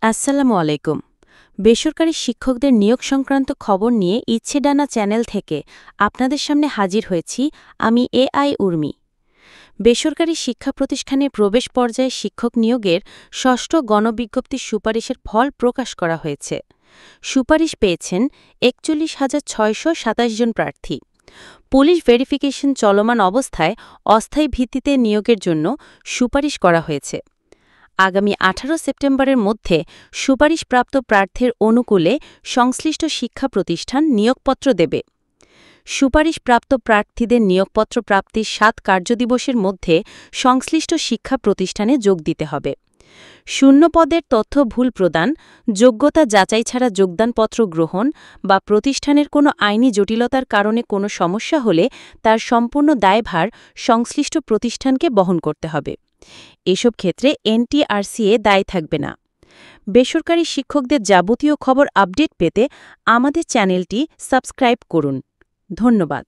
আসসালামু আলাইকুম। বেসরকারি শিক্ষকদের নিয়োগ সংক্রান্ত খবর নিয়ে ইচ্ছেডানা চ্যানেল থেকে আপনাদের সামনে হাজির হয়েছি আমি এআই উর্মি। বেসরকারি শিক্ষা প্রতিষ্ঠানে প্রবেশ পর্যায়ে শিক্ষক নিয়োগের ষষ্ঠ গণবিজ্ঞপ্তির সুপারিশের ফল প্রকাশ করা হয়েছে। সুপারিশ পেয়েছেন ৪১,৬২৭ জন প্রার্থী। পুলিশ ভেরিফিকেশন চলমান অবস্থায় অস্থায়ী ভিত্তিতে নিয়োগের জন্য সুপারিশ করা হয়েছে। আগামী ১৮ সেপ্টেম্বরের মধ্যে সুপারিশপ্রাপ্ত প্রার্থীর অনুকূলে সংশ্লিষ্ট শিক্ষা প্রতিষ্ঠান নিয়োগপত্র দেবে। সুপারিশপ্রাপ্ত প্রার্থীদের নিয়োগপত্র প্রাপ্তির ৭ কার্যদিবসের মধ্যে সংশ্লিষ্ট শিক্ষা প্রতিষ্ঠানে যোগ দিতে হবে। শূন্য পদের তথ্য ভুল প্রদান, যোগ্যতা যাচাই ছাড়া যোগদানপত্র গ্রহণ বা প্রতিষ্ঠানের কোনো আইনি জটিলতার কারণে কোনো সমস্যা হলে তার সম্পূর্ণ দায়ভার সংশ্লিষ্ট প্রতিষ্ঠানকে বহন করতে হবে। এসব ক্ষেত্রে এনটিআরসিএ দায়ী থাকবে না। বেসরকারি শিক্ষকদের যাবতীয় খবর আপডেট পেতে আমাদের চ্যানেলটি সাবস্ক্রাইব করুন। ধন্যবাদ।